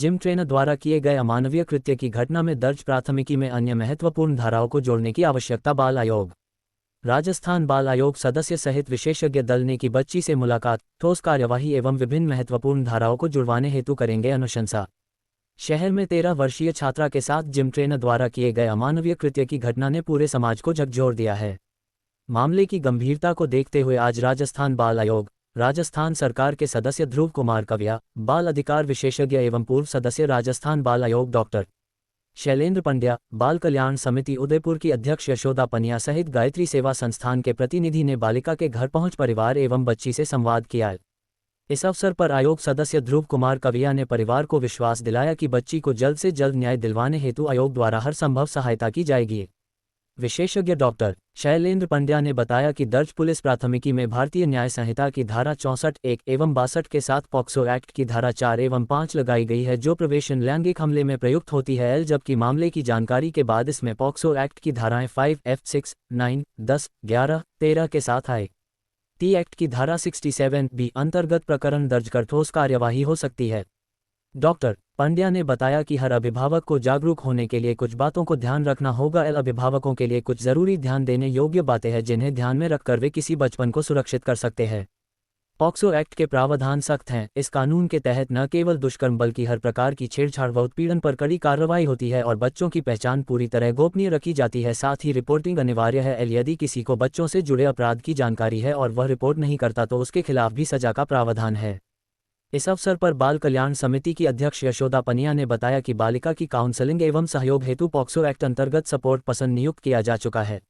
Gym trainer द्वारा किए गए अमानवीय कृत्य की घटना में दर्ज प्राथमिकी में अन्य महत्वपूर्ण धाराओं को जोड़ने की आवश्यकता। बाल आयोग। राजस्थान बाल आयोग सदस्य सहित विशेषज्ञ दल ने की बच्ची से मुलाकात, ठोस कार्यवाही एवं विभिन्न महत्वपूर्ण धाराओं को जुड़वाने हेतु करेंगे अनुशंसा। शहर में 13 वर्षीय छात्रा के साथ जिम ट्रेनर द्वारा किए गए अमानवीय कृत्य की घटना ने पूरे समाज को झकझोर दिया है। मामले की गंभीरता को देखते हुए आज राजस्थान बाल आयोग, राजस्थान सरकार के सदस्य ध्रुव कुमार कविया, बाल अधिकार विशेषज्ञ एवं पूर्व सदस्य राजस्थान बाल आयोग डॉक्टर शैलेंद्र पंड्या, बाल कल्याण समिति उदयपुर की अध्यक्ष यशोदा पनिया सहित गायत्री सेवा संस्थान के प्रतिनिधि ने बालिका के घर पहुंच परिवार एवं बच्ची से संवाद किया। इस अवसर पर आयोग सदस्य ध्रुव कुमार कविया ने परिवार को विश्वास दिलाया कि बच्ची को जल्द से जल्द न्याय दिलवाने हेतु आयोग द्वारा हर संभव सहायता की जाएगी। विशेषज्ञ डॉक्टर शैलेंद्र पंड्या ने बताया कि दर्ज पुलिस प्राथमिकी में भारतीय न्याय संहिता की धारा 64(1) एवं 62 के साथ पॉक्सो एक्ट की धारा 4 एवं 5 लगाई गई है, जो प्रवेशन लैंगिक हमले में प्रयुक्त होती है। जबकि मामले की जानकारी के बाद इसमें पॉक्सो एक्ट की धाराएं 5F, 6, 9, 10, 11, 13 के साथ आए टी एक्ट की धारा 67B अंतर्गत प्रकरण दर्ज कर ठोस कार्यवाही हो सकती है। डॉक्टर पंड्या ने बताया कि हर अभिभावक को जागरूक होने के लिए कुछ बातों को ध्यान रखना होगा। अभिभावकों के लिए कुछ जरूरी ध्यान देने योग्य बातें हैं जिन्हें ध्यान में रखकर वे किसी बचपन को सुरक्षित कर सकते हैं। पॉक्सो एक्ट के प्रावधान सख्त हैं। इस कानून के तहत न केवल दुष्कर्म बल्कि हर प्रकार की छेड़छाड़ व उत्पीड़न पर कड़ी कार्रवाई होती है और बच्चों की पहचान पूरी तरह गोपनीय रखी जाती है। साथ ही रिपोर्टिंग अनिवार्य है। यदि किसी को बच्चों से जुड़े अपराध की जानकारी है और वह रिपोर्ट नहीं करता तो उसके खिलाफ भी सजा का प्रावधान है। इस अवसर पर बाल कल्याण समिति की अध्यक्ष यशोदा पनिया ने बताया कि बालिका की काउंसलिंग एवं सहयोग हेतु पॉक्सो एक्ट अंतर्गत सपोर्ट पर्सन नियुक्त किया जा चुका है।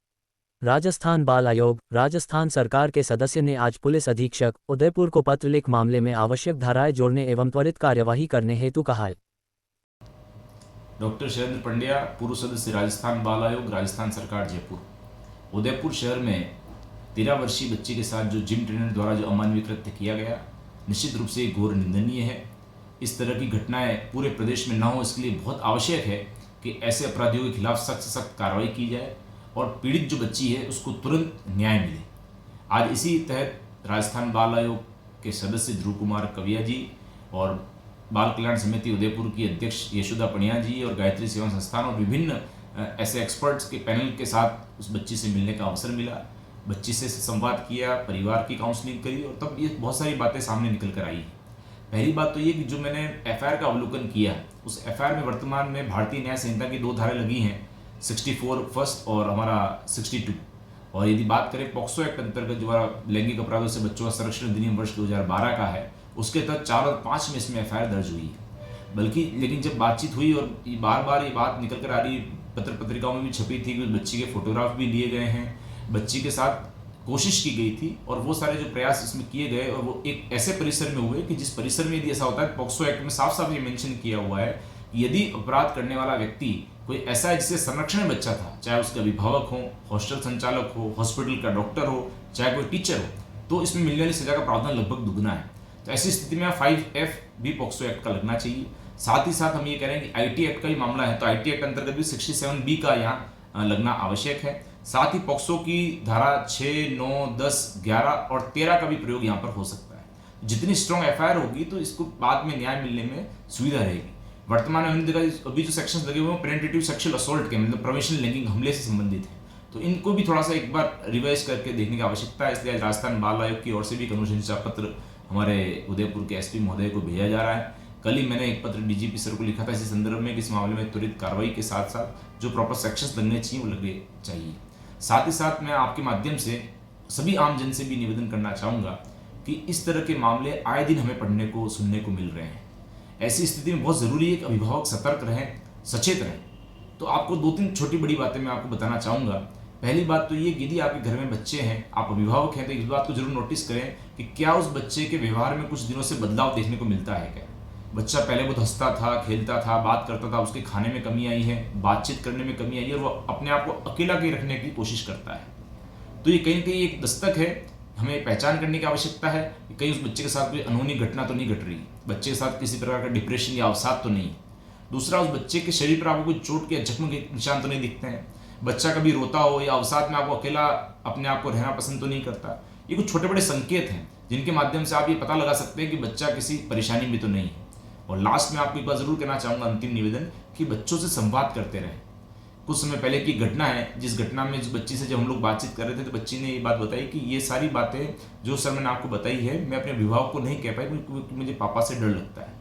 राजस्थान बाल आयोग, राजस्थान सरकार के सदस्य ने आज पुलिस अधीक्षक उदयपुर को पत्र लिख मामले में आवश्यक धाराएं जोड़ने एवं त्वरित कार्यवाही करने हेतु कहा है। डॉक्टर शैलेंद्र पंड्या, पूर्व सदस्य राजस्थान बाल आयोग, राजस्थान सरकार जयपुर। उदयपुर शहर में 13 वर्षीय बच्ची के साथ जो जिम ट्रेनर द्वारा जो अमानवीय कृत्य किया गया, निश्चित रूप से घोर निंदनीय है। इस तरह की घटनाएं पूरे प्रदेश में न हो, इसके लिए बहुत आवश्यक है कि ऐसे अपराधियों के खिलाफ सख्त से सख्त कार्रवाई की जाए और पीड़ित जो बच्ची है उसको तुरंत न्याय मिले। आज इसी तहत राजस्थान बाल आयोग के सदस्य ध्रुव कुमार कविया जी और बाल कल्याण समिति उदयपुर की अध्यक्ष यशोदा पनिया जी और गायत्री सेवा संस्थान और विभिन्न ऐसे एक्सपर्ट्स के पैनल के साथ उस बच्ची से मिलने का अवसर मिला। बच्ची से संवाद किया, परिवार की काउंसलिंग करी और तब ये बहुत सारी बातें सामने निकल कर आई। पहली बात तो ये कि जो मैंने एफआईआर का अवलोकन किया, उस एफआईआर में वर्तमान में भारतीय न्याय संहिता की 2 धाराएं लगी हैं, 64 फर्स्ट और हमारा 62। और यदि बात करें पॉक्सो एक्ट अंतर्गत जो लैंगिक अपराधों से बच्चों का संरक्षण अधिनियम वर्ष 2012 का है, उसके तहत 4 और 5 में इसमें एफआईआर दर्ज हुई है। लेकिन जब बातचीत हुई और बार बार ये बात निकल कर आ रही, पत्र पत्रिकाओं में भी छपी थी कि बच्ची के फोटोग्राफ भी लिए गए हैं, बच्ची के साथ कोशिश की गई थी और वो सारे जो प्रयास इसमें किए गए और वो एक ऐसे परिसर में हुए कि जिस परिसर में यदि ऐसा होता है, पॉक्सो एक्ट में साफ साफ ये मेंशन किया हुआ है कि यदि अपराध करने वाला व्यक्ति कोई ऐसा है जिससे संरक्षण में बच्चा था, चाहे उसके अभिभावक हो, हॉस्टल संचालक हो, हॉस्पिटल का डॉक्टर हो, चाहे कोई टीचर हो, तो इसमें मिलने वाली सजा का प्रावधान लगभग दुगना है। तो ऐसी स्थिति में 5F भी पॉक्सो एक्ट का लगना चाहिए। साथ ही साथ हम ये कह रहे हैं कि आईटी एक्ट का ही मामला है तो आईटी एक्ट अंतर्गत भी 67B का यहाँ लगना आवश्यक है। साथ ही पॉक्सो की धारा 6, 9, 10, 11 और 13 का भी प्रयोग यहाँ पर हो सकता है। जितनी स्ट्रॉन्ग एफआईआर होगी तो इसको बाद में न्याय मिलने में सुविधा रहेगी। वर्तमान में हमने देखा अभी जो सेक्शंस लगे हुए हैं पेनिट्रेटिव सेक्सुअल असॉल्ट के, मतलब प्रवेशन लैंगिक हमले से संबंधित है, तो इनको भी थोड़ा सा एक बार रिवाइज करके देखने की आवश्यकता है। इसलिए राजस्थान बाल आयोग की ओर से भी अनुशंसा पत्र हमारे उदयपुर के एसपी महोदय को भेजा जा रहा है। कल ही मैंने एक पत्र डीजीपी सर को लिखा था इसी संदर्भ में कि इस मामले में त्वरित कार्रवाई के साथ साथ जो प्रॉपर सेक्शंस लगने चाहिए वो लगने चाहिए। साथ ही साथ मैं आपके माध्यम से सभी आम जन से भी निवेदन करना चाहूँगा कि इस तरह के मामले आए दिन हमें पढ़ने को सुनने को मिल रहे हैं। ऐसी स्थिति में बहुत ज़रूरी है कि अभिभावक सतर्क रहें, सचेत रहें। तो आपको 2-3 छोटी बड़ी बातें मैं आपको बताना चाहूँगा। पहली बात तो ये कि यदि आपके घर में बच्चे हैं, आप अभिभावक हैं, तो इस बात को जरूर नोटिस करें कि क्या उस बच्चे के व्यवहार में कुछ दिनों से बदलाव देखने को मिलता है। क्या बच्चा पहले बहुत हंसता था, खेलता था, बात करता था, उसके खाने में कमी आई है, बातचीत करने में कमी आई है और वो अपने आप को अकेला के रखने की कोशिश करता है। तो ये कहीं कहीं एक दस्तक है, हमें पहचान करने की आवश्यकता है कि कहीं उस बच्चे के साथ कोई अनहोनी घटना तो नहीं घट रही, बच्चे के साथ किसी प्रकार का डिप्रेशन या अवसाद तो नहीं। दूसरा, उस बच्चे के शरीर पर आपको कोई चोट या जख्म के निशान तो नहीं दिखते हैं, बच्चा कभी रोता हो या अवसाद में आपको अकेला अपने आप को रहना पसंद तो नहीं करता। ये कुछ छोटे बड़े संकेत हैं जिनके माध्यम से आप ये पता लगा सकते हैं कि बच्चा किसी परेशानी में तो नहीं है। और लास्ट में आपको एक बात जरूर कहना चाहूंगा, अंतिम निवेदन, कि बच्चों से संवाद करते रहें। कुछ समय पहले की घटना है, जिस घटना में जिस बच्ची से जब हम लोग बातचीत कर रहे थे तो बच्ची ने ये बात बताई कि ये सारी बातें जो सर मैंने आपको बताई है मैं अपने अभिभावक को नहीं कह पाई क्योंकि मुझे पापा से डर लगता है।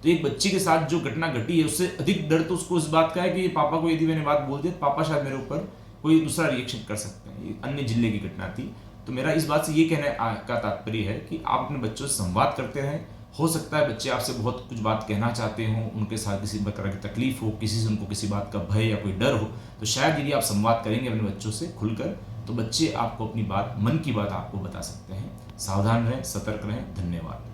तो एक बच्ची के साथ जो घटना घटी है उससे अधिक डर तो उसको इस बात का है कि पापा को यदि मैंने बात बोल दी पापा शायद मेरे ऊपर कोई दूसरा रिएक्शन कर सकते हैं। ये अन्य जिले की घटना थी। तो मेरा इस बात से ये कहने का तात्पर्य है कि आप अपने बच्चों से संवाद करते रहें। हो सकता है बच्चे आपसे बहुत कुछ बात कहना चाहते हों, उनके साथ किसी प्रकार की तकलीफ हो, किसी से उनको किसी बात का भय या कोई डर हो, तो शायद यदि आप संवाद करेंगे अपने बच्चों से खुलकर तो बच्चे आपको अपनी बात, मन की बात आपको बता सकते हैं। सावधान रहें, सतर्क रहें। धन्यवाद।